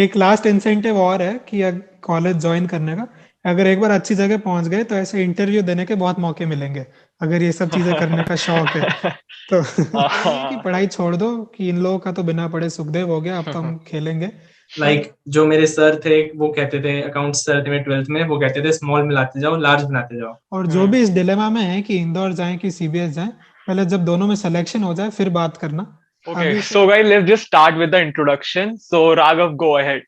एक last incentive और है कि कॉलेज ज्वाइन करने का। अगर एक बार अच्छी जगह पहुंच गए तो ऐसे इंटरव्यू देने के बहुत मौके मिलेंगे, अगर ये सब चीजें करने का शौक है तो ये है कि हाँ। पढ़ाई छोड़ दो, कि इन लोगों का तो बिना पढ़े सुखदेव हो गया, अब तो हम खेलेंगे। जो मेरे सर थे वो कहते थे, अकाउंट्स सर थे मेरे 12th में, वो कहते थे स्मॉल मिलाते जाओ लार्ज बनाते जाओ। और जो भी इस डिलेमा में है कि इंदौर जाएं कि सीबीएस जाएं, पहले जब दोनों में सिलेक्शन हो जाए फिर बात करना। Okay, अभी so तो guys, let's just start with the introduction. So Raghav, go ahead.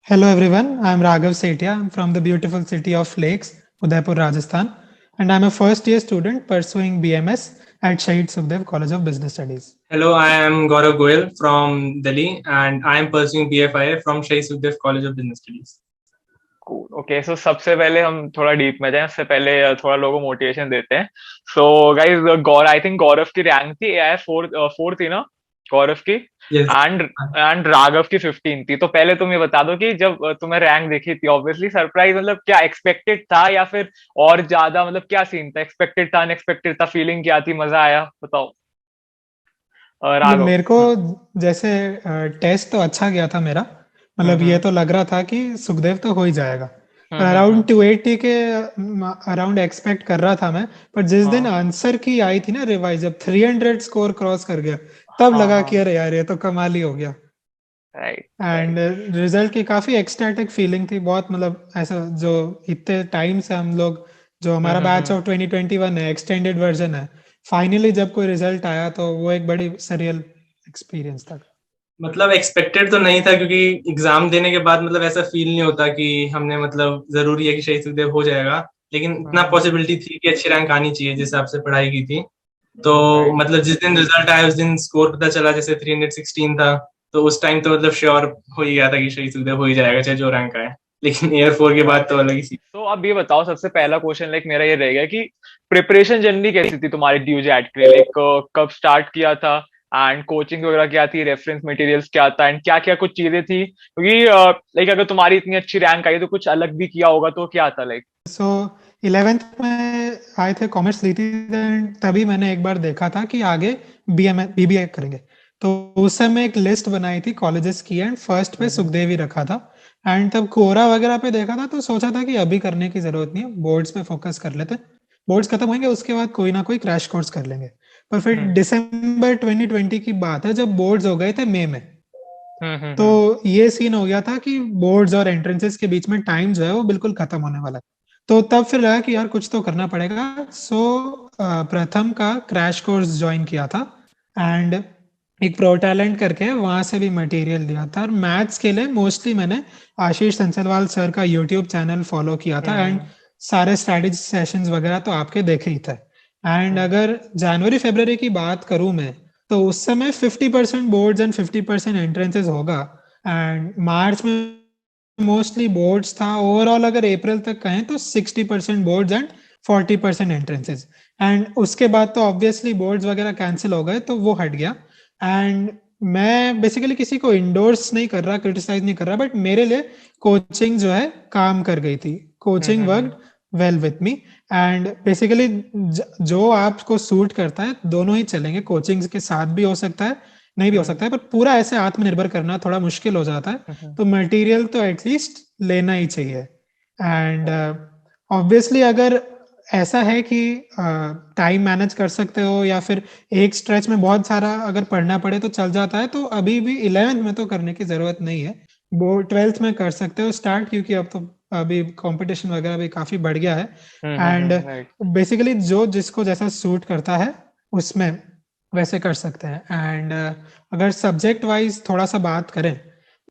hello everyone, I am Raghav Setia. I'm from the beautiful city of Lakes, Udaipur, Rajasthan, and I'm a first year student pursuing BMS at Shahid Sukhdev College of Business Studies. Hello, I am Gaurav Goyal from Delhi and I am pursuing BFIA from Shahid Sukhdev College of Business Studies. Cool. Okay, so सबसे पहले हम थोड़ा deep में जाएं, उससे पहले थोड़ा लोगों को मोटिवेशन देते हैं. So guys, Gaurav, I think Gaurav की रैंक थी एआई फोर थी ना, गौरव की. Yes. एंड राघव की 15 थी. तो पहले तुम ये बता दो कि जब तुम्हें रैंक दिखी थी, ऑब्वियसली सरप्राइज, मतलब क्या एक्सपेक्टेड था या फिर और ज्यादा, मतलब क्या सीन था, एक्सपेक्टेड था, अनएक्सपेक्टेड था, फीलिंग क्या थी, मजा आया, बताओ. मतलब राघव. मेरे को जैसे टेस्ट तो अच्छा गया था मेरा, मतलब ये हम्म. तो लग रहा था कि सुखदेव तो हो ही जाएगा। और हम्म. अराउंड 280 के अराउंड एक्सपेक्ट कर रहा था मैं। पर जिस दिन हाँ. आंसर की आई थी ना रिवाइज, जब 300 स्कोर क्रॉस कर गया, तब हाँ. लगा हाँ. कि अरे यार ये तो कमाल ही हो गया। राइट. एंड रिजल्ट की काफी एक्सटैटिक फीलिंग थी, बहुत मतलब ऐसा जो इतने टाइम से हम लोग, जो हमारा बैच राइट. ऑफ 2021 है, एक्सटेंडेड वर्जन है, फाइनली जब कोई रिजल्ट आया तो वो एक बड़ी सरियल एक्सपीरियंस था। मतलब एक्सपेक्टेड तो नहीं था, क्योंकि एग्जाम देने के बाद मतलब ऐसा फील नहीं होता कि हमने मतलब जरूरी है कि शहीद सुखदेव हो जाएगा, लेकिन इतना पॉसिबिलिटी थी कि अच्छी रैंक आनी चाहिए जिस हिसाब से पढ़ाई की थी। तो राइट. मतलब जिस दिन रिजल्ट आया उस दिन स्कोर पता चला, जैसे 316 था, तो उस टाइम तो मतलब श्योर हो ही गया था कि शहीद सुखदेव हो ही जाएगा चाहे जो रैंक आए। लेकिन एयर फोर के बाद तो अलग ही सी। तो अब ये बताओ, सबसे पहला क्वेश्चन लाइक मेरा ये रहेगा कि प्रिपरेशन जर्नी कैसी थी तुम्हारी ड्यू जैट के लिए, लाइक कब स्टार्ट किया था, एंड कोचिंग वगैरह क्या थी, रेफरेंस मटेरियल्स क्या था, एंड क्या क्या कुछ चीजें थी, क्योंकि लाइक अगर तुम्हारी इतनी अच्छी रैंक आई तो कुछ अलग भी किया होगा, तो क्या था लाइक. सो 11th में आए थे, कॉमर्स ली थी, then तभी मैंने एक बार देखा था कि आगे बीबीए करेंगे। तो उस समय एक लिस्ट बनाई थी कॉलेजेस की, एंड फर्स्ट पे सुखदेव ही रखा था। एंड तब कोरा वगैरह पे देखा था तो सोचा था कि अभी करने की जरूरत नहीं है, बोर्ड्स पे फोकस कर लेते, बोर्ड्स खत्म होंगे उसके बाद कोई ना कोई क्रैश कोर्स कर लेंगे। पर फिर दिसंबर 2020 की बात है, जब बोर्ड्स हो गए थे मई में, तो ये सीन हो गया था कि बोर्ड्स और एंट्रेंसेस के बीच में टाइम जो है वो बिल्कुल खत्म होने वाला है। तो तब फिर लगा कि यार कुछ तो करना पड़ेगा। सो प्रथम का क्रैश कोर्स ज्वाइन किया था, एंड एक प्रो टैलेंट करके वहां से भी मटेरियल लिया था। और मैथ्स के लिए मोस्टली मैंने आशीष संसलवाल सर का यूट्यूब चैनल फॉलो किया था, एंड सारे स्ट्रैटेजी सेशंस वगैरह तो आपके देखे ही थे। एंड अगर जनवरी फरवरी की बात करूं मैं, तो उस समय 50% बोर्ड्स एंड 50% एंट्रेंसेस होगा। एंड मार्च में मोस्टली बोर्ड्स था। ओवरऑल अगर अप्रैल तक कहें तो 60% बोर्ड्स एंड 40% एंट्रेंसेस। एंड उसके बाद तो ऑब्वियसली बोर्ड्स वगैरह कैंसिल हो गए, तो वो हट गया। एंड मैं बेसिकली किसी को इंडोर्स नहीं कर रहा, क्रिटिसाइज नहीं कर रहा, बट मेरे लिए कोचिंग जो है काम कर गई थी। Coaching work well with me. And basically जो आपको सूट करता है दोनों ही चलेंगे, कोचिंग के साथ भी हो सकता है, नहीं भी हो सकता है, पर पूरा ऐसे आत्मनिर्भर करना थोड़ा मुश्किल हो जाता है। तो मटेरियल तो एटलीस्ट लेना ही चाहिए। एंड ऑब्वियसली अगर ऐसा है कि टाइम मैनेज कर सकते हो या फिर एक स्ट्रेच में बहुत सारा अगर पढ़ना पड़े तो चल जाता है, तो अभी भी 11th में तो करने की जरूरत नहीं है, बोर्ड 12th में कर सकते हो स्टार्ट, क्योंकि अब तो अभी कंपटीशन वगैरह भी काफी बढ़ गया है। And right. बेसिकली जो जिसको जैसा सूट करता है उसमें वैसे कर सकते हैं। एंड अगर सब्जेक्ट वाइज थोड़ा सा बात करें,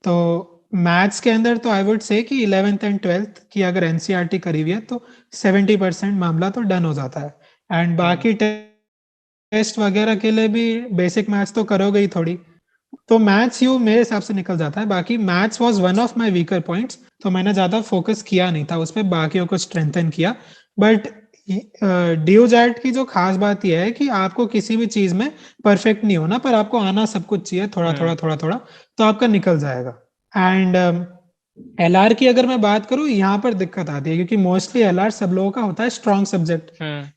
तो मैथ्स के अंदर तो आई वुड से कि 11th एंड 12th की अगर एनसीईआरटी करी हुई है तो 70% मामला तो डन हो जाता है। एंड बाकी टेस्ट वगैरह के लिए भी बेसिक मैथ्स तो करोगे ही थोड़ी, तो मैथ्स यू मेरे हिसाब से निकल जाता है। बाकी maths was one of my weaker points, तो मैंने ज्यादा फोकस किया नहीं था उस पर, बाकियों को स्ट्रेंथन किया। बट ड्यू जैट की जो खास बात यह है कि आपको किसी भी चीज में परफेक्ट नहीं होना, पर आपको आना सब कुछ चाहिए, थोड़ा थोड़ा थोड़ा थोड़ा, तो आपका निकल जाएगा। एंड एलआर की अगर मैं बात करूं, यहाँ पर दिक्कत आती है क्योंकि मोस्टली एलआर सब लोगों का होता है स्ट्रॉन्ग सब्जेक्ट।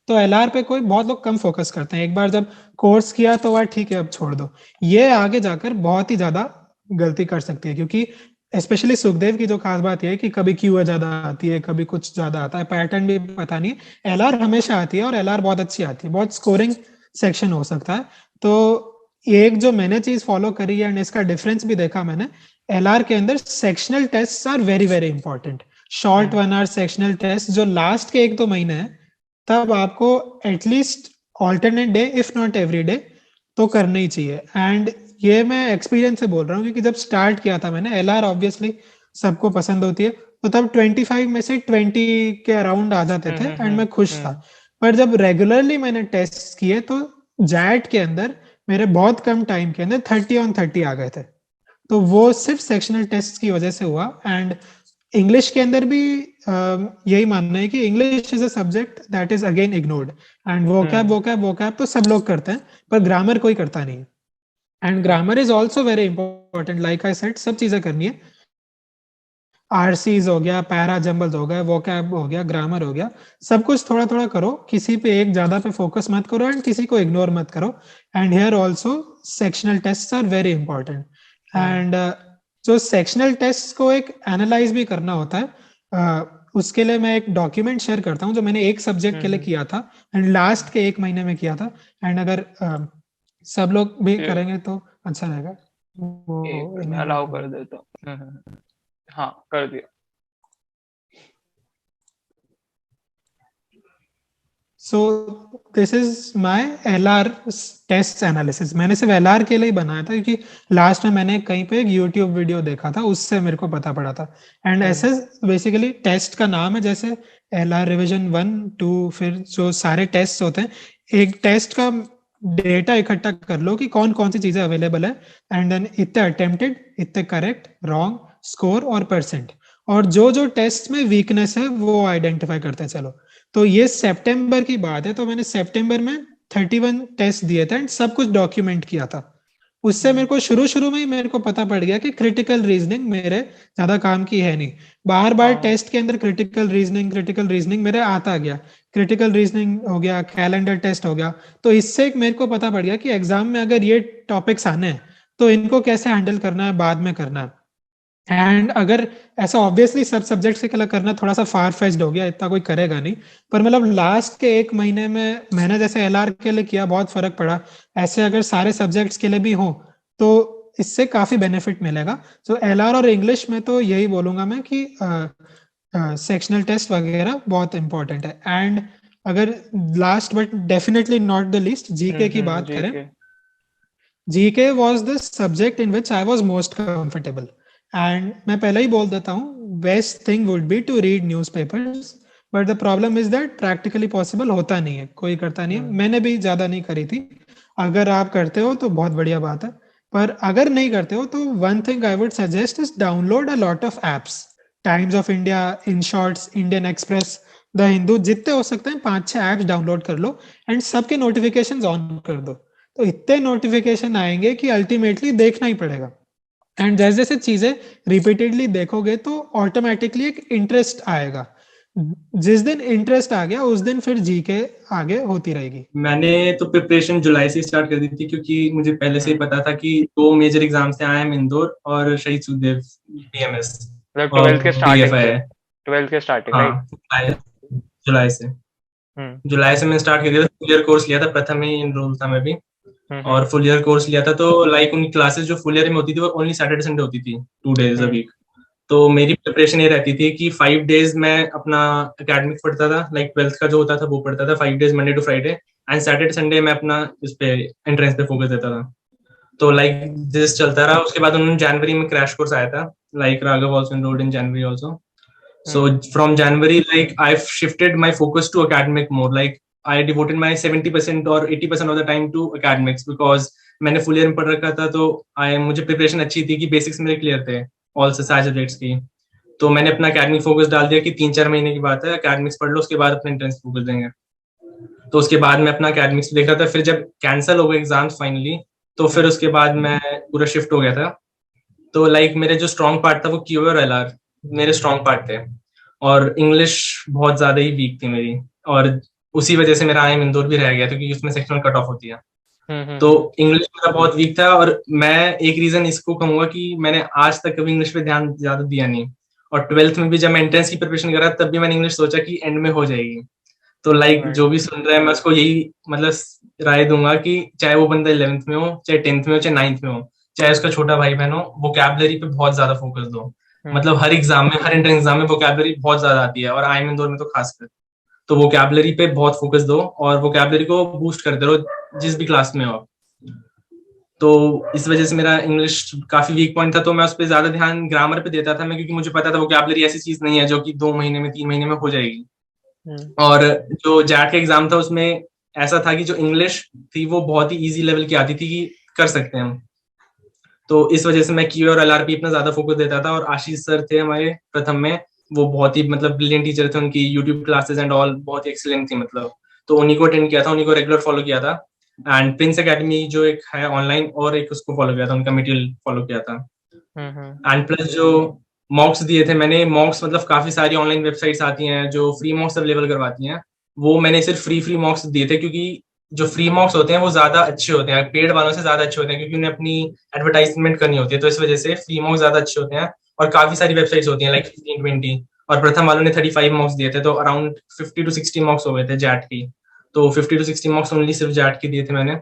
तो एलआर पे कोई बहुत लोग कम फोकस करते हैं, एक बार जब कोर्स किया तो वह ठीक है अब छोड़ दो। ये आगे जाकर बहुत ही ज्यादा गलती कर सकती है, क्योंकि स्पेशली सुखदेव की जो खास बात यह है कि कभी क्यूए ज्यादा आती है, कभी कुछ ज्यादा आता है, पैटर्न भी पता नहीं। एलआर हमेशा आती है और एलआर बहुत अच्छी आती है, बहुत स्कोरिंग सेक्शन हो सकता है। तो एक जो मैंने चीज फॉलो करी है एंड इसका डिफरेंस भी देखा मैंने, एलआर के अंदर sectional test are very very important. Short 1 hour sectional test जो लास्ट के 1-2 महीने है, तब आपको at least alternate day if not every day तो करना ही चाहिए। एंड ये मैं एक्सपीरियंस से बोल रहा हूँ, क्योंकि जब स्टार्ट किया था मैंने, एलआर ऑब्वियसली सबको पसंद होती है, तो तब 25 में से 20 के अराउंड आ जाते थे एंड मैं खुश था। पर जब रेगुलरली मैंने टेस्ट किए तो जैट के अंदर मेरे बहुत कम टाइम के अंदर 30 आ गए थे। तो वो सिर्फ सेक्शनल टेस्ट की वजह से हुआ। एंड इंग्लिश के अंदर भी यही मानना है कि English is a subject that is again ignored. And vocab तो सब लोग करते हैं, पर ग्रामर कोई करता नहीं। And grammar is also very important, like I said, सब चीजें करनी है। आरसीज हो गया, पैरा जंबल्स हो गया, वोकैब हो गया, ग्रामर हो गया, सब कुछ थोड़ा थोड़ा करो, किसी पे एक ज्यादा पे फोकस मत करो एंड किसी को इग्नोर मत करो। And here also sectional test are very important. And जो सेक्शनल टेस्ट को एक एनालाइज भी करना होता है, उसके लिए मैं एक डॉक्यूमेंट शेयर करता हूँ जो मैंने एक सब्जेक्ट के लिए किया था एंड लास्ट के 1 महीने में किया था। एंड अगर सब लोग भी करेंगे तो अच्छा रहेगा। वो मैं अलाउ कर देता हूँ। हाँ, कर दिया। So this is my LR test analysis. मैंने सिर्फ LR के लिए ही बनाया था, क्योंकि लास्ट में मैंने कहीं पे एक YouTube वीडियो देखा था, उससे मेरे को पता पड़ा था। एंड ऐसे बेसिकली टेस्ट का नाम है, जैसे LR रिवीजन 1, 2, फिर जो सारे टेस्ट होते हैं, एक टेस्ट का डेटा इकट्ठा कर लो कि कौन कौन सी चीजें अवेलेबल है, एंड देन इतने अटेम्प्टेड, इतने करेक्ट, रॉन्ग, स्कोर और परसेंट, और जो जो टेस्ट में वीकनेस है वो आइडेंटिफाई करते चलो। तो ये सितंबर की बात है, तो मैंने सितंबर में 31 टेस्ट दिए थे एंड सब कुछ डॉक्यूमेंट किया था। उससे मेरे को शुरू में ही मेरे को पता पड़ गया कि क्रिटिकल रीजनिंग मेरे ज्यादा काम की है नहीं। बार बार टेस्ट के अंदर क्रिटिकल रीजनिंग मेरे आता गया। क्रिटिकल रीजनिंग हो गया, कैलेंडर टेस्ट हो गया, तो इससे मेरे को पता पड़ गया कि एग्जाम में अगर ये टॉपिक्स आने हैं तो इनको कैसे हैंडल करना है, बाद में करना है। एंड अगर ऐसा ऑब्वियसली सब सब्जेक्ट्स के लिए करना थोड़ा सा फार फेच्ड हो गया, इतना कोई करेगा नहीं, पर मतलब लास्ट के 1 महीने में मैंने जैसे एलआर के लिए किया, बहुत फर्क पड़ा। ऐसे अगर सारे सब्जेक्ट्स के लिए भी हो तो इससे काफी बेनिफिट मिलेगा। तो एलआर और इंग्लिश में तो यही बोलूंगा मैं कि सेक्शनल टेस्ट वगैरह बहुत इंपॉर्टेंट है। एंड अगर last but definitely not the least GK की बात करें, GK was the subject in which I was most comfortable. And मैं पहले ही बोल देता हूँ, best thing would be to read newspapers, but the problem is that practically possible होता नहीं है, कोई करता नहीं है। मैंने भी ज्यादा नहीं करी थी। अगर आप करते हो तो बहुत बढ़िया बात है, पर अगर नहीं करते हो तो one thing I would suggest is download a lot of apps. Times of India, in shorts, Indian express, the Hindu, जितने हो सकते हैं 5-6 एप्स डाउनलोड कर लो एंड सबके नोटिफिकेशंस ऑन कर दो। तो इतने नोटिफिकेशन आएंगे कि अल्टीमेटली देखना ही पड़ेगा। एंड जैसे जैसे चीजें रिपीटेडली देखोगे तो ऑटोमेटिकली एक इंटरेस्ट आएगा। जिस दिन इंटरेस्ट आ गया उस दिन फिर जीके आगे होती रहेगी। मैंने तो प्रिपरेशन जुलाई से स्टार्ट कर दी थी, क्योंकि मुझे पहले से ही पता था कि 2 मेजर एग्जाम से आए हैं, इंदौर और शहीद सुखदेव बीएमएस। 12th के स्टार्टिंग है 12th के स्टार्टिंग, हाँ, जुलाई से मैंने स्टार्ट कर दिया था। फुल ईयर कोर्स लिया था, प्रथम ही इनरोल था मैं भी, और फुल ईयर कोर्स लिया था। तो लाइक उनकी क्लासेस जो फुल ईयर में होती थी वो ओनली सैटरडे संडे होती थी, 2 days अ वीक। तो मेरी प्रिपरेशन ये रहती थी कि 5 days मैं अपना एकेडमिक पढ़ता था, लाइक 12th का जो होता था वो पढ़ता था 5 days, Monday to Friday, and Saturday Sunday मैं अपना इस पे एंट्रेंस पे फोकस देता था। तो लाइक दिस चलता रहा। उसके बाद उन्होंने जनवरी में क्रैश कोर्स आया था, like Raghav also enrolled in January also. So from January, like I've shifted my focus to academic more. Like I devoted my 70% or 80% of the time to academics, because मैंने full year में पढ़ रखा था, तो मुझे preparation अच्छी थी कि बेसिक्स मेरे क्लियर थे ऑल सारे सब्जेक्ट्स की। तो मैंने अपना एकेडमिक फोकस डाल दिया कि 3-4 महीने की बात है, एकेडमिक्स पढ़ लो, उसके बाद अपना एंट्रेंस फोकस देंगे। तो उसके बाद मैं अपना एकेडमिक्स देख रहा था। फिर जब कैंसिल हो गए एग्जाम्स फाइनली, तो फिर उसके बाद मैं पूरा शिफ्ट हो गया था। तो लाइक मेरे जो स्ट्रॉन्ग पार्ट था वो क्यूए और एलआर मेरे स्ट्रॉन्ग पार्ट थे, और इंग्लिश बहुत ज्यादा ही वीक थी मेरी, और उसी वजह से मेरा आईएम इंदौर भी रह गया था, क्योंकि उसमें सेक्शनल कट ऑफ होती है। तो इंग्लिश मेरा बहुत वीक था, और मैं एक रीजन इसको कहूंगा कि मैंने आज तक कभी इंग्लिश पे ध्यान ज्यादा दिया नहीं। और 12th में भी जब मैं एंट्रेंस की प्रिपरेशन कर रहा तब भी मैंने इंग्लिश सोचा कि एंड में हो जाएगी। तो जो भी सुन रहा है मैं उसको यही मतलब राय दूंगा कि चाहे वो बंदा 11th में हो, चाहे 10th में हो, चाहे 9th में हो, चाहे उसका छोटा भाई बहन हो, वोकैबलरी पे बहुत ज्यादा फोकस दो। मतलब हर एग्जाम में, हर एंट्रेंस एग्जाम में वोकैबलरी बहुत ज्यादा आती है, और IIM इंदौर में तो खासकर। तो वोकैबलरी पे बहुत फोकस दो, और वोकैबलरी को बूस्ट करते रहो जिस भी क्लास में हो आप। तो इस वजह से मेरा इंग्लिश काफी वीक पॉइंट था, तो मैं उस पर ज्यादा ध्यान ग्रामर पे देता था मैं, क्योंकि मुझे पता था वोकैबलरी ऐसी चीज नहीं है जो कि 2 महीने में, 3 महीने में हो जाएगी। और जो जैट का एग्जाम था उसमें ऐसा था कि जो इंग्लिश थी वो बहुत ही इजी लेवल की आती थी कि कर सकते हैं हम। तो इस वजह से मैं क्यू और LRP इतना ज्यादा फोकस देता था। और आशीष सर थे हमारे प्रथम में, वो बहुत ही मतलब ब्रिलियंट टीचर थे, उनकी यूट्यूब क्लासेस एंड ऑल बहुत ही एक्सीलेंट थी मतलब। तो उन्हीं को अटेंड किया था, उन्हीं को रेगुलर फॉलो किया था। एंड प्रिंस एकेडमी जो एक है ऑनलाइन, और एक उसको फॉलो किया था, उनका मटेरियल फॉलो किया था। एंड प्लस जो मॉक्स दिए थे मैंने, मॉक्स मतलब काफी सारी ऑनलाइन वेबसाइट्स आती हैं जो फ्री मॉक्स अवेलेबल करवाती हैं। वो मैंने सिर्फ फ्री मॉक्स दिए थे, क्योंकि जो फ्री मॉक्स होते हैं वो ज्यादा अच्छे होते हैं, पेड वालों से ज्यादा अच्छे होते हैं, क्योंकि उन्हें अपनी एडवर्टाइजमेंट करनी होती है। तो इस वजह से फ्री मॉक्स ज्यादा अच्छे होते हैं। और काफी सारी वेबसाइट्स होती हैं लाइक 15-20, और प्रथम वालों ने 35 मॉक्स दिए थे, तो अराउंड 50 to 60 मॉक्स हो गए थे जैट की। तो 50 to 60 मॉक्स ओनली सिर्फ जैट के दिए थे मैंने,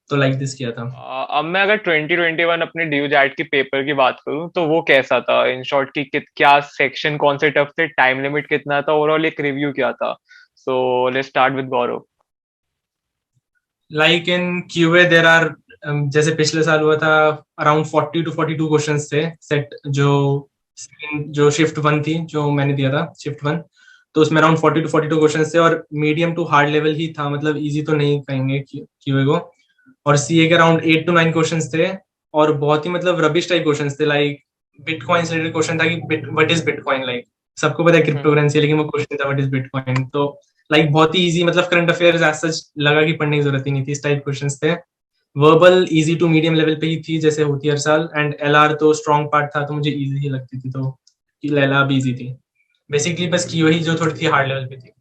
तो लाइक दिस किया था। अब मैं अगर 2021 अपने ड्यू जैट की पेपर की बात करूं तो वो कैसा था इन शॉर्ट की, क्या सेक्शन कौन से टफ थे, टाइम लिमिट कितना था, ओवरऑल एक रिव्यू क्या था? So let's start with Gaurav. Like in QA there are, जैसे पिछले साल हुआ था, अराउंड 40 to 42 क्वेश्चंस थे सेट। जो शिफ्ट 1 थी जो मैंने दिया था, शिफ्ट 1, तो उसमें अराउंड 40 to 42 क्वेश्चंस थे, और मीडियम टू हार्ड लेवल ही था, मतलब इजी तो नहीं कहेंगे क्यूए को। और सीए के अराउंड 8 to 9 क्वेश्चंस थे, और बहुत ही मतलब रबिश टाइप क्वेश्चंस थे। लाइक बिटकॉइन से रिलेटेड क्वेश्चन था कि व्हाट इज बिटकॉइन, लाइक सबको पता है क्रिप्टो करेंसी, लेकिन वो क्वेश्चन था व्हाट इज बिटकॉइन। तो लाइक बहुत ही इजी, मतलब करंट अफेयर्स एज सच लगा कि पढ़ने की जरूरत ही नहीं थी, इस टाइप क्वेश्चंस थे। Verbal easy to medium level पे ही थी जैसे होती है हर साल, एंड LR तो स्ट्रॉन्ग पार्ट था, तो मुझे इजी ही लगती थी, तो LR भी इजी थी। बेसिकली बस की वही जो थोड़ी सी हार्ड लेवल पे थी।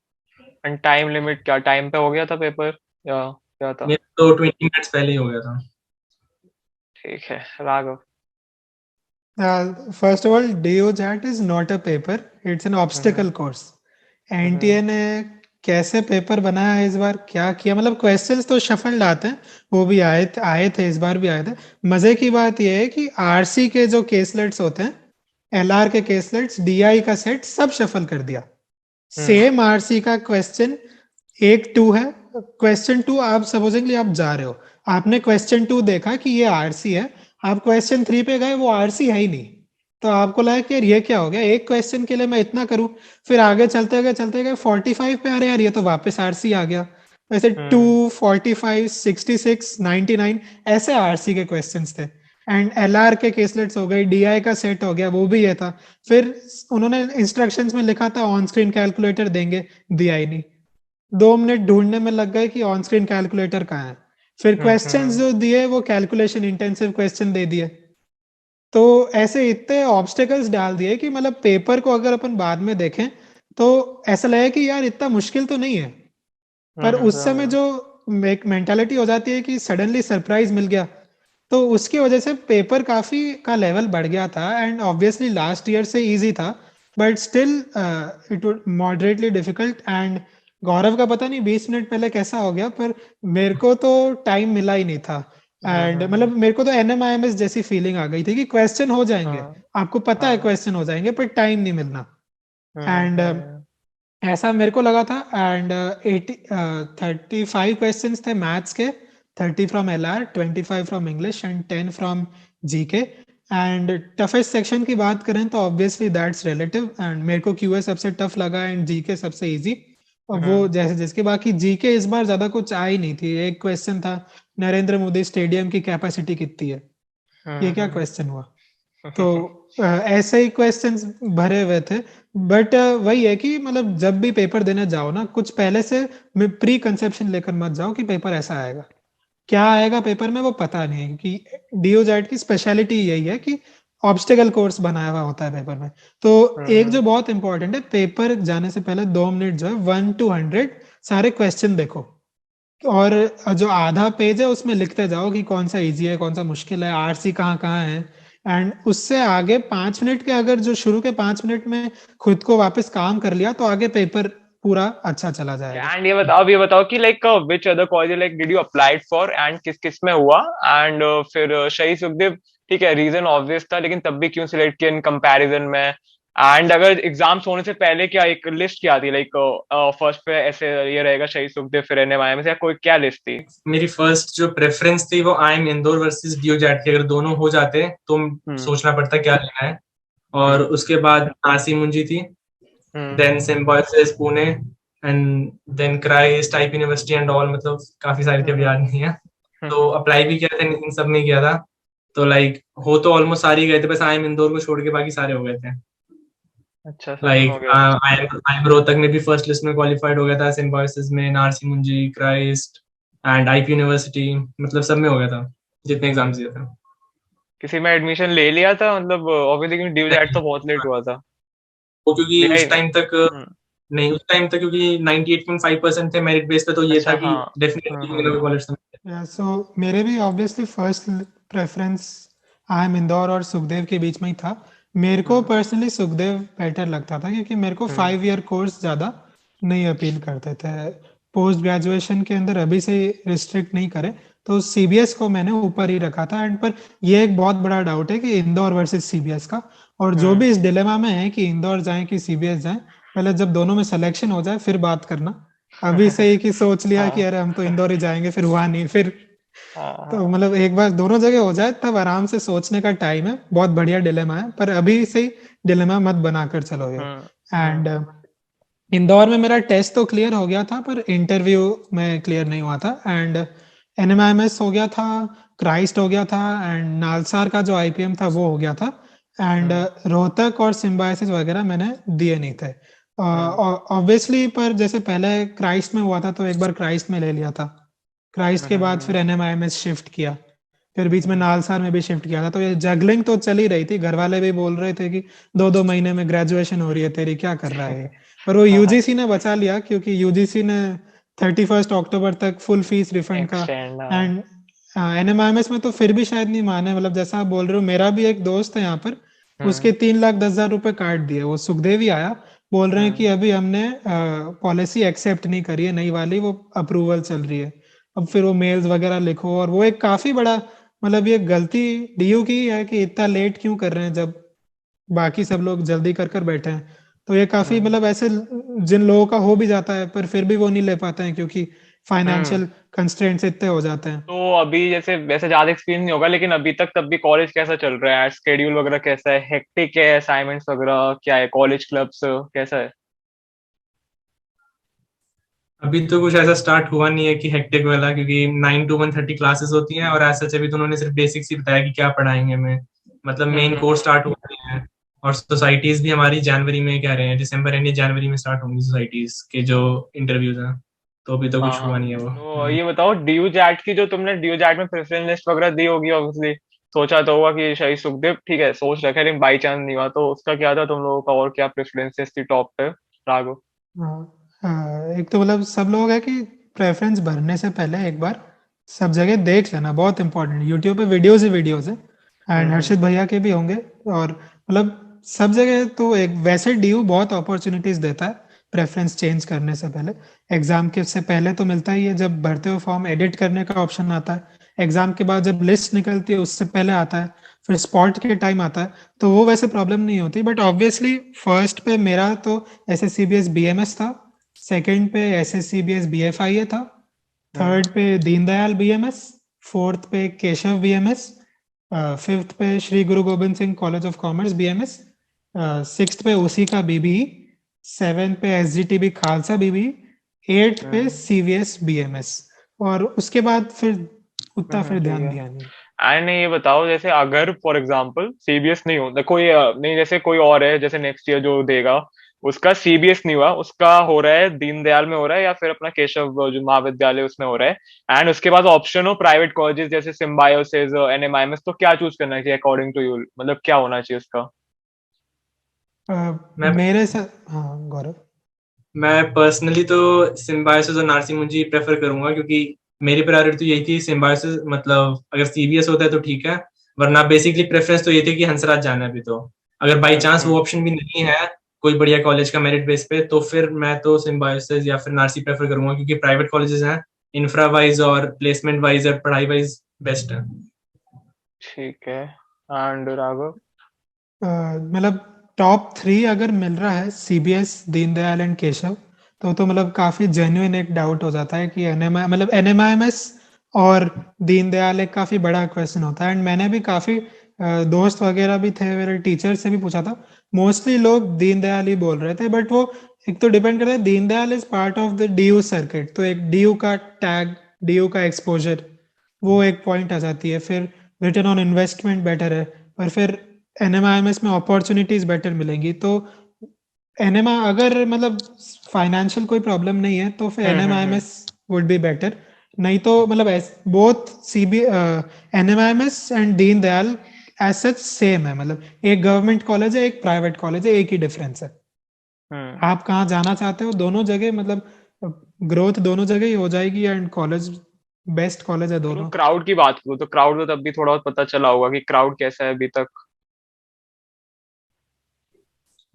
एंड टाइम लिमिट क्या, टाइम पे हो गया था पेपर या क्या था? मेरा तो 20 मिनट्स पहले ही हो गया था। ठीक है, Raghav. First of all, DOJAT is not a paper, it's an obstacle course. NTA ने कैसे पेपर बनाया है इस बार, क्या किया, मतलब क्वेश्चंस तो शफल्ड आते हैं, वो भी आए थे इस बार भी आए थे। मजे की बात यह है कि RC के जो केसलेट्स होते हैं, LR के केसलेट्स, DI का सेट सब शफल कर दिया। सेम RC का क्वेश्चन 1-2 है, क्वेश्चन 2 आप सपोजिंगली आप जा रहे हो, आपने क्वेश्चन 2 देखा कि ये RC है, आप क्वेश्चन 3 पे गए, वो RC है ही नहीं, तो आपको लगा कि यार ये क्या हो गया, एक क्वेश्चन के लिए मैं इतना करूं, फिर आगे चलते गए 45 पे, अरे यार ये तो वापस RC आ गया। वैसे 2, 45, 66, 99 ऐसे RC के क्वेश्चंस थे। एंड LR के केसलेट्स हो गए, DI का सेट हो गया, वो भी ये था। फिर उन्होंने इंस्ट्रक्शंस में लिखा था ऑन स्क्रीन कैलकुलेटर देंगे, दिया ही नहीं। 2 मिनट ढूंढने में लग गए कि ऑन स्क्रीन कैलकुलेटर कहाँ है। फिर क्वेश्चंस जो दिए वो कैलकुलेशन इंटेंसिव क्वेश्चन दे दिए। तो ऐसे इतने ऑब्स्टेकल्स डाल दिए कि मतलब पेपर को अगर अपन बाद में देखें तो ऐसा लगे कि यार इतना मुश्किल तो नहीं है, पर उस समय जो एक मेंटालिटी हो जाती है कि सडनली सरप्राइज मिल गया, तो उसकी वजह से पेपर काफी का लेवल बढ़ गया था। एंड ऑब्वियसली लास्ट ईयर से इजी था, but still it would moderately difficult. And Gaurav का पता नहीं 20 मिनट पहले कैसा हो गया, पर मेरे को तो टाइम मिला ही नहीं था। एंड मतलब मेरे को तो NMIMS जैसी फीलिंग आ गई थी कि क्वेश्चन हो जाएंगे, आपको पता है क्वेश्चन हो जाएंगे, पर टाइम नहीं मिलना। एंड ऐसा मेरे को लगा था। एंड 35 क्वेश्चंस थे मैथ्स के, 30 from LR, 25 from English and 10 from GK। And toughest section की बात करें तो ऑब्वियसली दैट्स रिलेटिव, एंड मेरे को QA सबसे टफ लगा एंड GK सबसे इजी। और वो जैसे जिसके बाकी GK इस बार ज्यादा कुछ आई नहीं थी। एक क्वेश्चन था नरेंद्र मोदी स्टेडियम की कैपेसिटी कितनी है, ये क्या क्वेश्चन हुआ? तो ऐसे ही क्वेश्चंस भरे हुए थे। बट वही है कि मतलब जब भी पेपर देने जाओ ना, कुछ पहले से प्री कंसेप्शन लेकर मत जाओ कि पेपर ऐसा आएगा। क्या आएगा पेपर में वो पता नहीं है, कि DOJAT की स्पेशलिटी यही है कि ऑब्स्टेकल कोर्स बनाया हुआ होता है पेपर में। तो एक जो बहुत इंपॉर्टेंट है, पेपर जाने से पहले 2 मिनट जो है 1 to 100 सारे क्वेश्चन देखो, और जो आधा पेज है उसमें लिखते जाओ कि कौन सा इजी है, कौन सा मुश्किल है, आरसी कहाँ कहाँ है। एंड उससे आगे 5 मिनट के, अगर जो शुरू के 5 मिनट में खुद को वापस काम कर लिया तो आगे पेपर पूरा अच्छा चला जाएगा। एंड ये बताओ कि like which other college like did you applied for and किस किस में हुआ। एंड फिर शहीद सुखदेव, ठीक है रीजन ऑब्वियस था, लेकिन तब भी क्यों सिलेक्ट किया इन कंपैरिजन में। एंड अगर एग्जाम्स होने से पहले क्या एक लिस्ट क्या थी, लाइक फर्स्ट पे ऐसे ये रहेगा शहीद सुखदेव फिर एनएमआई में से, कोई क्या लिस्ट थी? मेरी फर्स्ट जो प्रेफरेंस थी वो IIM Indore versus DU JAT थी। अगर दोनों हो जाते तो सोचना पड़ता क्या लेना है। और उसके बाद आरसी मुंजी थी, then Symbiosis Pune, and then Christ, type university and all, मतलब काफी सारी थी, अभी याद नहीं है। तो अप्लाई भी किया था, इन सब में किया था। तो लाइक हो तो ऑलमोस्ट सारे ही गए थे, बस आईएम इंदौर को छोड़ के बाकी सारे हो गए थे। अच्छा सब में हो लाइक गया। आईएम रोहतक में भी फर्स्ट लिस्ट में क्वालिफाइड हो गया था, सिम्बायोसिस में, नारसी मुंजी, क्राइस्ट एंड आईपी यूनिवर्सिटी, मतलब सब में हो गया था जितने एग्जाम्स दिए थे। किसी में एडमिशन ले लिया था मतलब ऑब्वियसली, क्योंकि ड्यू दैट तो बहुत लेट हुआ था। वो क्योंकि लिया ही उस नहीं। टाइम तक नहीं, उस टाइम तक क्योंकि 98.5% थे मेरिट बेस पे, तो ये था अच्छा कि हाँ। डेफिनेटली कॉलेज था। सो मेरे भी obviously first preference IIM Indore और सुखदेव के बीच में ही था। मेरे को पर्सनली सुखदेव बेटर लगता था क्योंकि मेरे को 5 ईयर कोर्स ज़्यादा नहीं अपील करते थे। पोस्ट ग्रेजुएशन के अंदर अभी से रिस्ट्रिक्ट नहीं करे तो सीबीएस को मैंने ऊपर ही रखा था। एंड पर ये एक बहुत बड़ा डाउट है कि इंदौर वर्सेस सीबीएस का, और जो भी इस डिलेमा में है कि इंदौर जाए कि सीबीएस जाए, पहले जब दोनों में सिलेक्शन हो जाए फिर बात करना। अभी से ही कि सोच लिया कि अरे हम तो इंदौर ही जाएंगे, फिर हुआ नहीं, फिर तो मतलब एक बार दोनों जगह हो जाए तब आराम से सोचने का टाइम है। बहुत बढ़िया डिलेमा है, पर अभी से ही डिलेमा मत बनाकर चलो ये। एंड इंदौर में मेरा टेस्ट तो क्लियर हो गया था पर इंटरव्यू में क्लियर नहीं हुआ था। एंड एनएमआईएमएस हो गया था, क्राइस्ट हो गया था, एंड नालसार का जो आईपीएम था वो हो गया था। एंड रोहतक और सिम्बायोसिस वगैरह मैंने दिए नहीं थे ऑब्वियसली। पर जैसे पहले क्राइस्ट में हुआ था तो एक बार क्राइस्ट में ले लिया था, क्राइस्ट के बाद फिर एनएमआईएमएस शिफ्ट किया, फिर बीच में नालसार में भी शिफ्ट किया था। तो ये जगलिंग तो चल ही रही थी, घर वाले भी बोल रहे थे कि 2-2 महीने में ग्रेजुएशन हो रही है तेरी, क्या कर रहा है। पर वो यूजीसी ने बचा लिया क्योंकि यूजीसी ने 31 अक्टूबर तक फुल फीस रिफंड का। एक्सटेंड। एंड एनएमआईएमएस में तो फिर भी शायद नहीं माने, मतलब जैसा आप बोल रहे हो, मेरा भी एक दोस्त है यहाँ पर, उसके 3,10,000 रुपए काट दिए। वो सुखदेव ही आया, बोल रहे हैं कि अभी हमने पॉलिसी एक्सेप्ट नहीं करी है नई वाली, वो अप्रूवल चल रही है। अब फिर वो मेल्स वगैरह लिखो, और वो एक काफी बड़ा, मतलब ये गलती डीयू की है कि इतना लेट क्यों कर रहे हैं जब बाकी सब लोग जल्दी कर कर बैठे हैं। तो ये काफी, मतलब ऐसे जिन लोगों का हो भी जाता है पर फिर भी वो नहीं ले पाते हैं क्योंकि फाइनेंशियल कंस्ट्रेंट्स इतने हो जाते हैं। तो अभी जैसे वैसे ज्यादा एक्सपीरियंस नहीं होगा, लेकिन अभी तक तब भी कॉलेज कैसा चल रहा है, स्केड्यूल वगैरह कैसा है, हेक्टिक है, असाइनमेंट्स वगैरह क्या है, कॉलेज क्लब्स कैसा है? अभी तो कुछ ऐसा स्टार्ट हुआ नहीं है कि हेक्टिक वाला, क्योंकि 9 to 1:30 क्लासेस होती हैं, और ऐसा अभी तो उन्होंने सिर्फ बेसिक्स ही बताया कि क्या पढ़ाएंगे हमें, मतलब मेन कोर्स स्टार्ट हुआ नहीं है। और सोसाइटीज भी हमारी जनवरी में कह रहे हैं, दिसंबर यानी जनवरी में स्टार्ट होंगी सोसाइटीज के जो इंटरव्यूज हैं। तो अभी तो कुछ हाँ हुआ नहीं है वो। तो ये बताओ, ड्यू जैट की जो तुमने ड्यू जैट में प्रेफरेंस लिस्ट वगैरह दी होगी ऑब्वियसली, सोचा तो होगा कि शहीद सुखदेव, ठीक है सोच रखा है, लेकिन बाई चांस नहीं हुआ तो उसका क्या था तुम लोगों का, और क्या प्रेफरेंसेस थी टॉप पे राघव? एक तो मतलब सब लोग है कि प्रेफरेंस भरने से पहले एक बार सब जगह देख लेना, बहुत इंपॉर्टेंट। यूट्यूब पे वीडियोस ही वीडियोस है, एंड हर्षित भैया के भी होंगे। और मतलब सब जगह तो एक वैसे डीयू बहुत अपॉर्चुनिटीज देता है प्रेफरेंस चेंज करने से पहले। एग्जाम के से पहले तो मिलता ही है, जब भरते हो फॉर्म एडिट करने का ऑप्शन आता है। एग्जाम के बाद जब लिस्ट निकलती है उससे पहले आता है, फिर स्पॉट के टाइम आता है। तो वो वैसे प्रॉब्लम नहीं होती, बट ऑब्वियसली फर्स्ट पे मेरा तो S S C B S B M S था, सेकंड पे S S C B S B F I A था, थर्ड पे Deendayal B M S, fourth पे Keshav B M S, fifth पे Shri Guru Gobind Singh college of commerce B M S, sixth पे उसी का BBE, seventh पे S G T B Khalsa BBE, eighth पे C V S B M S. और उसके बाद फिर उतना फिर ठीक ध्यान है। दिया नहीं। एंड ये बताओ, जैसे अगर फॉर एग्जांपल सीबीएस नहीं हो कोई नहीं, जैसे कोई और है जैसे नेक्स्ट ईयर जो देगा, उसका सीबीएस नहीं हुआ, उसका हो रहा है दीनदयाल में हो रहा है या फिर अपना केशव जो महाविद्यालय उसमें हो रहा है, एंड उसके बाद ऑप्शन हो प्राइवेट कॉलेजेस जैसे सिम्बायोसिस एनएमआईएमएस, तो क्या चूज करना चाहिए अकॉर्डिंग टू यू, मतलब क्या होना चाहिए उसका? मैं मेरे से, हाँ गौरव। मैं पर्सनली तो सिम्बायोसिस और नार्सी मुंजी प्रेफर करूंगा, क्योंकि मेरी प्रायोरिटी तो यही थी सिम्बायोसिस, मतलब अगर सीबीएस होता है तो ठीक है, वरना बेसिकली प्रेफरेंस तो ये थी कि हंसराज जाना है अभी तो। अगर बाई चांस वो ऑप्शन भी नहीं है कोई बढ़िया कॉलेज का मेरिट बेस पे, तो फिर मैं तो सिम्बायोसिस या फिर नार्सी प्रेफर करूंगा, क्योंकि प्राइवेट कॉलेजेस हैं, इंफ्रा वाइज और प्लेसमेंट वाइज और पढ़ाई वाइज बेस्ट है। ठीक है। एंड राघव? मतलब टॉप 3 अगर मिल रहा है सीबीएस, दीनदयाल एंड केशव, तो मतलब काफी जेन्युइन एक डाउट हो जाता है कि एनएमआई मतलब एनएमआईएमएस और दीनदयाल एक काफी बड़ा क्वेश्चन होता है। एंड मैंने भी काफी दोस्त वगैरह भी थे, मेरे टीचर से भी पूछा था, मोस्टली लोग दीनदयाल ही बोल रहे थे। बट वो एक तो डिपेंड करता है, Deendayal is part of the DU circuit, तो एक डीयू का टैग, डीयू का एक्सपोजर, वो एक पॉइंट आ जाती है। फिर रिटर्न ऑन इन्वेस्टमेंट बेटर है, और फिर एनएमआईएमएस में अपॉर्चुनिटीज बेटर मिलेंगी। तो एनएमआई अगर मतलब फाइनेंशियल कोई प्रॉब्लम नहीं है तो फिर एनएमआईएमएस वुड बी बेटर। नहीं तो मतलब both CB NMIMS and Deendayal as such same है, मतलब एक गवर्नमेंट कॉलेज है, एक प्राइवेट कॉलेज है, एक ही डिफरेंस है। हम्म। आप कहाँ जाना चाहते हो दोनों जगह, मतलब ग्रोथ दोनों जगह ही हो जाएगी, एंड कॉलेज बेस्ट कॉलेज है तो दोनों। क्राउड की बात करूँ तो क्राउड तो तब भी थोड़ा बहुत पता चला होगा कि क्राउड कैसा है अभी तक।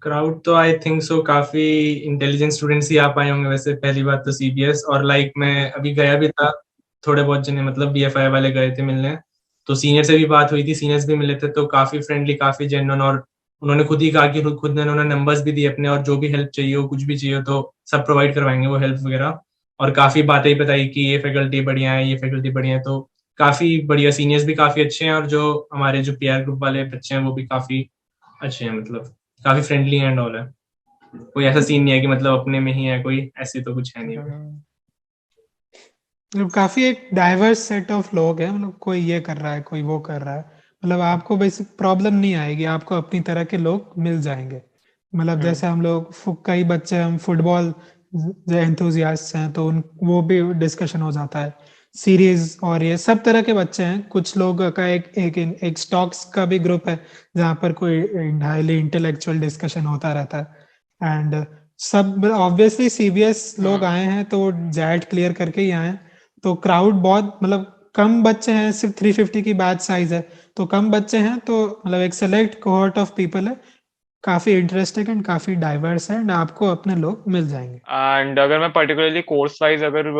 क्राउड तो आई थिंक सो काफी इंटेलिजेंट स्टूडेंट्स ही आ पाए होंगे वैसे, पहली बात तो सीबीएस, और लाइक मैं अभी गया भी था, थोड़े बहुत जने मतलब बीएफआई वाले गए थे मिलने, तो सीनियर से भी बात हुई थी, सीनियर्स भी मिले थे, तो काफी फ्रेंडली, काफी जेन्युइन, और उन्होंने खुद ही कहा कि खुद ने उन्होंने नंबर्स भी दिए अपने, और जो भी हेल्प चाहिए हो, कुछ भी चाहिए हो, तो सब प्रोवाइड करवाएंगे वो हेल्प वगैरह। और काफी बातें ही बताई कि ये फैकल्टी बढ़िया है, ये फैकल्टी बढ़िया है, तो काफी बढ़िया, सीनियर्स भी काफी अच्छे हैं, और जो हमारे जो पीआर ग्रुप वाले बच्चे हैं वो भी काफी अच्छे हैं, मतलब काफी फ्रेंडली एंड ऑल है। कोई ऐसा सीन नहीं है कि मतलब अपने में ही है कोई, ऐसे तो कुछ है नहीं। मतलब काफी एक डाइवर्स सेट ऑफ लोग हैं, मतलब कोई ये कर रहा है, कोई वो कर रहा है, मतलब आपको बेसिक प्रॉब्लम नहीं आएगी, आपको अपनी तरह के लोग मिल जाएंगे। मतलब जैसे हम लोग कई बच्चे हम फुटबॉल जो एंथुजियास्ट हैं, तो उन वो भी डिस्कशन हो जाता है सीरीज, और ये सब तरह के बच्चे हैं। कुछ लोग का एक स्टॉक्स का भी ग्रुप है जहाँ पर कोई हाईली इंटेलेक्चुअल डिस्कशन होता रहता है। एंड सब ऑब्वियसली सीबीएस लोग आए हैं तो जैट क्लियर करके ही आए हैं, तो क्राउड बहुत मतलब कम बच्चे हैं, सिर्फ 350 की बैच साइज है, तो कम बच्चे हैं, तो मतलब एक सेलेक्ट कोहॉर्ट ऑफ पीपल है, काफी इंटरेस्टिंग एंड काफी डाइवर्स है, एंड आपको अपने लोग मिल जाएंगे। एंड अगर मैं पर्टिकुलरली कोर्स वाइज अगर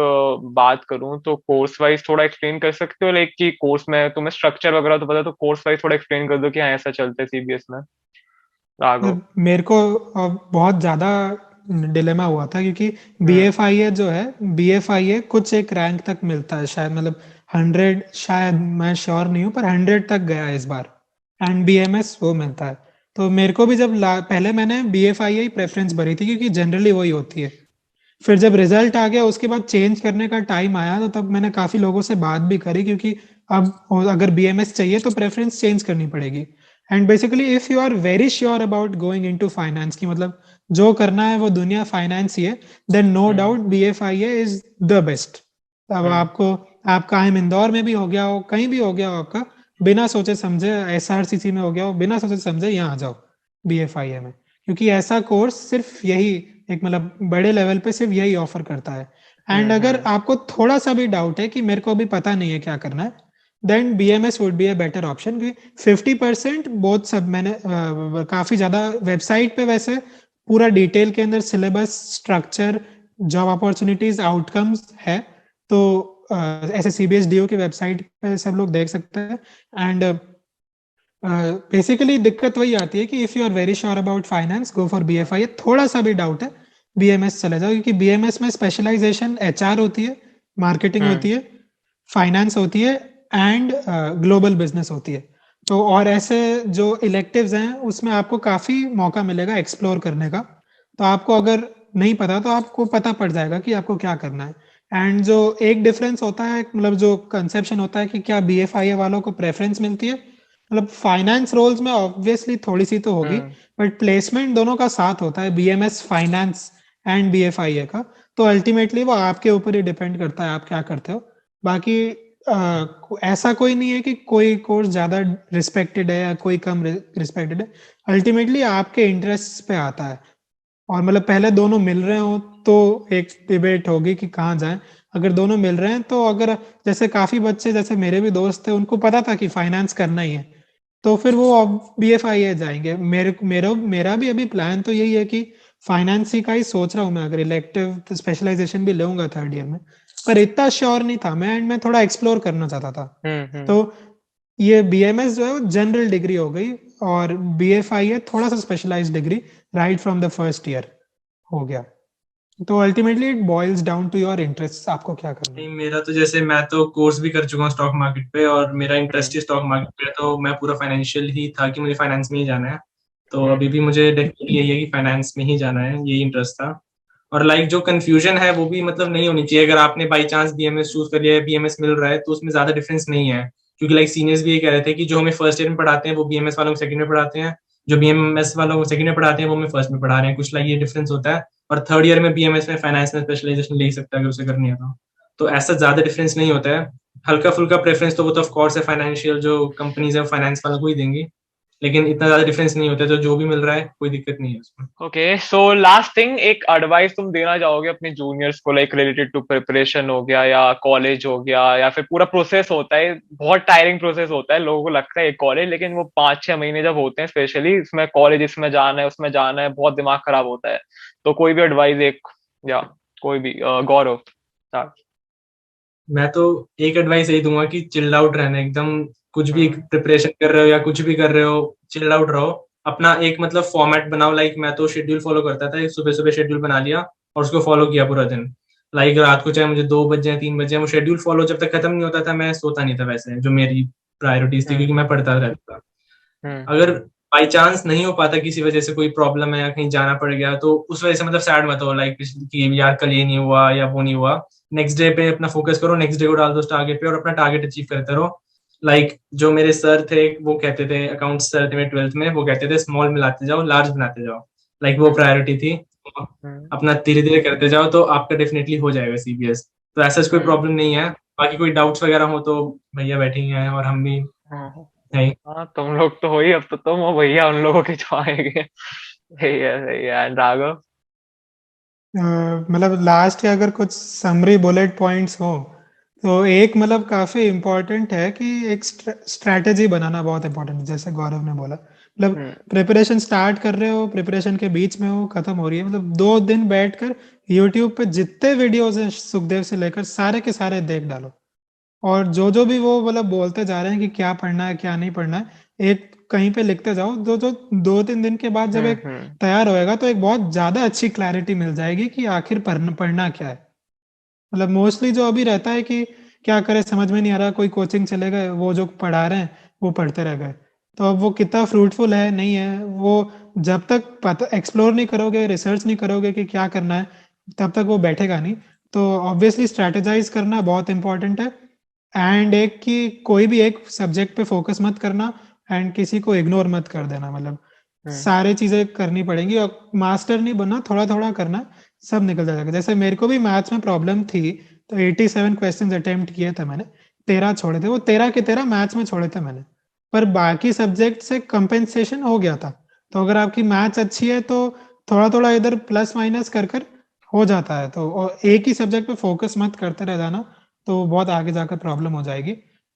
बात करूं तो कोर्स वाइज थोड़ा एक्सप्लेन कर सकते हो, लाइक कि कोर्स में तुम्हें स्ट्रक्चर वगैरह तो पता है, तो कोर्स वाइज थोड़ा एक्सप्लेन कर दो कि हाँ ऐसा चलता है सीबीएस में। राघव? मतलब मेरे को बहुत ज्यादा डिलेमा हुआ था, क्योंकि बीएफआईए जो है, बीएफआईए कुछ एक रैंक तक मिलता है शायद, मतलब 100, शायद मैं श्योर नहीं हूँ, पर 100 तक गया इस बार। एंड बीएमएस वो मिलता है। तो मेरे को भी जब पहले मैंने बीएफआईए ही प्रेफरेंस भरी थी, क्योंकि जनरली वही होती है। फिर जब रिजल्ट आ गया उसके बाद चेंज करने का टाइम आया, तो तब मैंने काफी लोगों से बात भी करी, क्योंकि अब अगर बीएमएस चाहिए तो प्रेफरेंस चेंज करनी पड़ेगी। And basically if you are very sure about going into finance की, मतलब जो करना है वो दुनिया फाइनेंस ही है, then no doubt BFIA is the best. अब आपको, आपका आईएम इंदौर में भी हो गया हो, कहीं भी हो गया हो आपका, बिना सोचे समझे एसआरसीसी में हो गया हो, बिना सोचे समझे यहाँ आ जाओ बीएफआईए में, क्योंकि ऐसा कोर्स सिर्फ यही एक मतलब बड़े लेवल पे सिर्फ यही ऑफर करता है। एंड अगर आपको थोड़ा सा भी डाउट है कि मेरे को अभी पता नहीं है क्या करना है, then BMS would be a better option, क्योंकि 50% बहुत सब मैंने काफी ज्यादा वेबसाइट पे वैसे पूरा डिटेल के अंदर syllabus, structure, job opportunities, outcomes है, तो ऐसे सीबीएस डीओ की वेबसाइट पे सब लोग देख सकते हैं। एंड बेसिकली दिक्कत वही आती है कि if you are very sure about finance, go for BFI. थोड़ा सा भी डाउट है, बीएमएस चले जाओ, क्योंकि बीएमएस में स्पेशलाइजेशन एचआर होती है, मार्केटिंग होती है, फाइनेंस होती है, एंड ग्लोबल बिजनेस होती है। तो और ऐसे जो इलेक्टिव्स हैं उसमें आपको काफी मौका मिलेगा एक्सप्लोर करने का। तो आपको अगर नहीं पता तो आपको पता पड़ जाएगा कि आपको क्या करना है। एंड जो एक डिफरेंस होता है, मतलब जो कंसेप्शन होता है कि क्या बीएफआईए वालों को प्रेफरेंस मिलती है, मतलब फाइनेंस रोल्स में ऑब्वियसली थोड़ी सी तो होगी, बट प्लेसमेंट दोनों का साथ होता है, बीएमएस फाइनेंस एंड बीएफआईए का। तो अल्टीमेटली वो आपके ऊपर ही डिपेंड करता है आप क्या करते हो। बाकी ऐसा कोई नहीं है कि कोई कोर्स ज्यादा रिस्पेक्टेड है या कोई कम रिस्पेक्टेड है, अल्टीमेटली आपके इंटरेस्ट पे आता है। और मतलब पहले दोनों मिल रहे हो तो एक डिबेट होगी कि कहाँ जाएं। अगर दोनों मिल रहे हैं तो अगर जैसे काफी बच्चे, जैसे मेरे भी दोस्त थे, उनको पता था कि फाइनेंस करना ही है, तो फिर वो BFIA जाएंगे। मेरा भी अभी प्लान तो यही है कि फाइनेंस ही का ही सोच रहा हूँ मैं, अगर इलेक्टिव स्पेशलाइजेशन भी लूंगा थर्ड ईयर में। पर इतना श्योर नहीं था मैं, एंड मैं थोड़ा एक्सप्लोर करना चाहता था। तो ये BMS जो है वो जनरल डिग्री हो गई, और BFIA थोड़ा सा specialised degree right from the first year हो गया। तो ultimately it boils down to your interest, आपको क्या करना है। नहीं, मेरा तो जैसे मैं तो कोर्स भी कर चुका हूँ स्टॉक मार्केट पे, और मेरा इंटरेस्ट हम्म ही स्टॉक मार्केट पे है, तो मैं पूरा फाइनेंशियल ही था कि मुझे फाइनेंस में ही जाना है। तो अभी हम्म भी मुझे डेफिनेटली यही है कि फाइनेंस में ही जाना है, यही इंटरेस्ट था। और लाइक जो कंफ्यूजन है वो भी मतलब नहीं होनी चाहिए। अगर आपने बाई चांस BMS चूज कर लिया है, BMS मिल रहा है, तो उसमें ज्यादा डिफरेंस नहीं है। क्योंकि लाइक सीनियर्स भी ये कह रहे थे कि जो हमें फर्स्ट ईयर में पढ़ाते हैं वो BMS वालों को सेकंड में पढ़ाते हैं, जो BMS वालों को सेकंड में पढ़ाते हैं वो हमें फर्स्ट में पढ़ा रहे हैं, कुछ लाइक ये डिफरेंस होता है। और थर्ड ईयर में BMS में फाइनेंस में स्पेशलाइजेशन ले ही सकता है अगर उसे करनी है तो ऐसा ज्यादा डिफरेंस नहीं होता है। हल्का फुल्का प्रेफरेंस तो वो तो ऑफ कोर्स है, फाइनेंशियल जो कंपनीज है फाइनेंस वालों को ही देंगी, लेकिन इतना ज्यादा डिफरेंस नहीं होता है, तो जो भी मिल रहा है कोई दिक्कत नहीं है उसमें। ओके, सो लास्ट थिंग, एक एडवाइस तुम देना चाहोगे अपने जूनियर्स को, लाइक रिलेटेड टू प्रिपरेशन हो गया या कॉलेज हो गया, या फिर पूरा प्रोसेस होता है, बहुत टायरिंग प्रोसेस होता है, लोगों को लगता है कॉलेज, लेकिन वो 5-6 महीने जब होते हैं स्पेशली, इसमें कॉलेज, इसमें जाना है उसमें जाना है, बहुत दिमाग खराब होता है। तो कोई भी एडवाइस एक, या कोई भी, गौरव start। मैं तो एक एडवाइस यही दूंगा कि चिल्ड आउट रहना एकदम। कुछ भी हम्म प्रिपरेशन कर रहे हो या कुछ भी कर रहे हो, चिल्ड आउट रहो। अपना एक मतलब फॉर्मेट बनाओ। लाइक मैं तो शेड्यूल फॉलो करता था, सुबह सुबह शेड्यूल बना लिया और उसको फॉलो किया पूरा दिन। लाइक रात को चाहे मुझे 2 बज जाए 3 बज जाए, वो शेड्यूल फॉलो जब तक खत्म नहीं होता था मैं सोता नहीं था, वैसे जो मेरी प्रायोरिटीज थी, क्योंकि हम्म मैं पढ़ता रहता था। अगर हम्म बाई चांस नहीं हो पाता, किसी वजह से कोई प्रॉब्लम है या कहीं जाना पड़ गया, तो उस वजह से मतलब सैड मत हो, लाइक कि यार कल ये नहीं हुआ या वो नहीं हुआ। नेक्स्ट डे पे अपना फोकस करो, नेक्स्ट डे को डाल दो उस टारगेट पे और अपना टारगेट अचीव करते रहो। लाइक जो मेरे सर थे वो कहते थे, अकाउंट्स सर थे मेरे 12th में, वो कहते थे स्मॉल मिलाते जाओ लार्ज बनाते जाओ। लाइक वो हम्म प्रायोरिटी थी। हम्म अपना धीरे धीरे करते जाओ तो आपका डेफिनेटली हो जाएगा CBS। तो ऐसा कोई हम्म प्रॉब्लम नहीं है। बाकी कोई डाउट्स वगैरह हो तो भैया बैठे ही हैं और हम भी हम्म। हैं। हाँ, तुम लोग तो हो ही, अब तो तुम हो भैया उन लोगों के जो आएंगे। सही है, सही है। एंड राघव? मतलब लास्ट के अगर कुछ समरी बुलेट पॉइंट्स हो, तो एक मतलब काफी इम्पोर्टेंट है कि एक स्ट्रैटेजी बनाना बहुत इम्पोर्टेंट है, जैसे गौरव ने बोला। मतलब हम्म प्रिपरेशन स्टार्ट कर रहे हो, प्रिपरेशन के बीच में हो, खत्म हो रही है, मतलब 2 दिन बैठकर यूट्यूब पे जितने वीडियोस हैं सुखदेव से लेकर सारे के सारे देख डालो। और जो जो भी वो मतलब बोलते जा रहे हैं कि क्या पढ़ना है क्या नहीं पढ़ना है, एक कहीं पे लिखते जाओ। जो जो 2-3 दिन के बाद जब एक हम्म तैयार होएगा तो एक बहुत ज्यादा अच्छी क्लैरिटी मिल जाएगी कि आखिर पढ़ना पढ़ना क्या है। मतलब मोस्टली जो अभी रहता है कि क्या करे समझ में नहीं आ रहा, कोई कोचिंग चले गए, वो जो पढ़ा रहे हैं वो पढ़ते रह गए। तो अब वो कितना फ्रूटफुल है नहीं है, वो जब तक पता एक्सप्लोर नहीं करोगे, रिसर्च नहीं करोगे कि क्या करना है, तब तक वो बैठेगा नहीं। तो ऑब्वियसली स्ट्रैटेजाइज करना बहुत इंपॉर्टेंट है। एंड एक कि कोई भी एक सब्जेक्ट पे फोकस मत करना, एंड किसी को इग्नोर मत कर देना। मतलब हम्म सारे चीजें करनी पड़ेंगी, और मास्टर नहीं बनना, थोड़ा थोड़ा करना, सब निकल जाएगा। जैसे मेरे को भी मैथ्स में प्रॉब्लम थी, तो 87 क्वेश्चंस अटेम्प्ट किए थे मैंने, 13 छोड़े थे, वो 13 के 13 मैथ्स में छोड़े थे मैंने। पर बाकी सब्जेक्ट से कंपेंसेशन हो गया था। तो अगर आपकी मैथ्स अच्छी है तो थोड़ा थोड़ा इधर प्लस माइनस कर कर हो जाता है। तो और एक ही सब्जेक्ट पे फोकस मत करते रह जाना, तो बहुत आगे जाकर प्रॉब्लम हो जाएगी।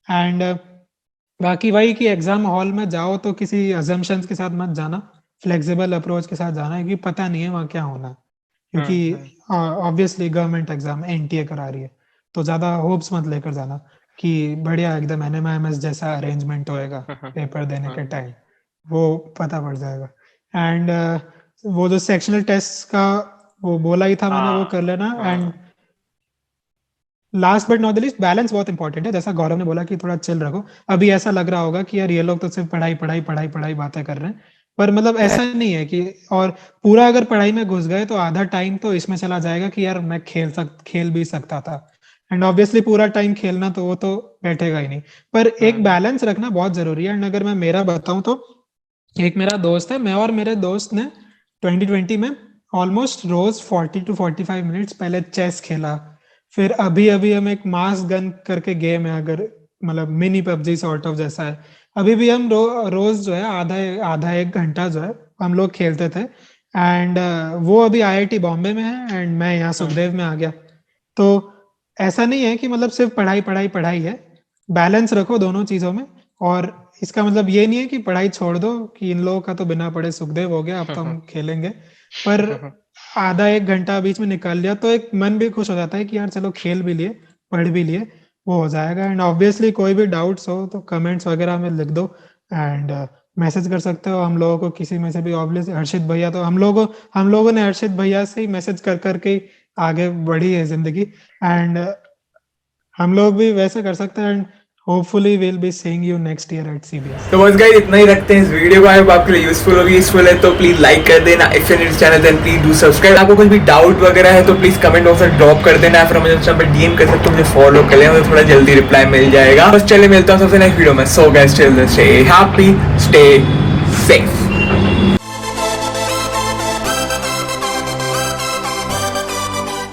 एंड बाकी वही कि एग्जाम हॉल में जाओ तो किसी अजम्पशंस के साथ मत जाना, फ्लेक्सिबल अप्रोच के साथ जाना, क्योंकि पता नहीं है वहाँ क्या होना है। क्योंकि हम्म ऑब्वियसली गवर्नमेंट एग्जाम NTA करा रही है, तो ज़्यादा होप्स मत लेकर जाना कि बढ़िया एकदम NMIMS जैसा अरेंजमेंट होएगा पेपर देने के हम्म टाइम। वो पता पड़ जाएगा। एंड वो जो सेक्शनल टेस्ट का वो बोला ही था मैंने, वो हाँ कर लेना। एंड हाँ last but not the least, balance बहुत इंपॉर्टेंट है, जैसा गौरव ने बोला कि थोड़ा चिल रखो। अभी ऐसा लग रहा होगा कि यार ये लोग तो सिर्फ पढ़ाई पढ़ाई पढ़ाई पढ़ाई बातें कर रहे हैं, पर मतलब ऐसा नहीं है कि, और पूरा अगर पढ़ाई में घुस गए तो आधा टाइम तो इसमें चला जाएगा कि यार मैं खेल भी सकता था। एंड ऑब्वियसली पूरा टाइम खेलना तो वो तो बैठेगा ही नहीं। पर एक हम्म बैलेंस रखना बहुत जरूरी है। एंड अगर मैं मेरा बताऊं तो एक मेरा दोस्त है, मैं और मेरे दोस्त ने 2020 में ऑलमोस्ट रोज 40 to 45 मिनट्स पहले चेस खेला। फिर अभी अभी हम एक मास गन करके गेम है, अगर मतलब मिनी PUBG सॉर्ट ऑफ जैसा है, अभी भी हम रोज जो है आधा आधा 1 घंटा जो है हम लोग खेलते थे। एंड वो अभी आईआईटी बॉम्बे में है एंड मैं यहाँ सुखदेव में आ गया। तो ऐसा नहीं है कि मतलब सिर्फ पढ़ाई पढ़ाई पढ़ाई है, बैलेंस रखो दोनों चीजों में। और इसका मतलब ये नहीं है कि पढ़ाई छोड़ दो कि इन लोगों का तो बिना पढ़े सुखदेव हो गया, अब तो हम खेलेंगे। पर आधा एक घंटा बीच में निकाल लिया तो एक मन भी खुश हो जाता है कि यार चलो खेल भी लिए, पढ़ भी लिए, वो हो जाएगा। एंड ऑब्वियसली कोई भी डाउट्स हो तो कमेंट्स वगैरह में लिख दो एंड मैसेज कर सकते हो हम लोगों को, किसी में से भी। ऑब्वियसली हर्षित भैया तो हम लोगों ने हर्षित भैया से ही मैसेज कर करके ही आगे बढ़ी है जिंदगी। एंड हम लोग भी वैसे कर सकते हैं and hopefully will be seeing you next year at CBS. तो बस गाइस इतना ही रखते हैं इस वीडियो को। आई होप आपके लिए यूजफुल होगी। यूजफुल है तो प्लीज लाइक कर देना। If you new to channel then please do subscribe. आपको कुछ भी डाउट वगैरह है तो प्लीज कमेंट बॉक्स में ड्रॉप कर देना, या फिर मुझे इंस्टाग्राम पे डीएम कर सकते हो, मुझे फॉलो कर लेना, मुझे थोड़ा जल्दी रिप्लाई मिल जाएगा। बस चलिए मिलता हूँ सबसे नेक्स्ट वीडियो में। So guys till then stay happy, stay safe.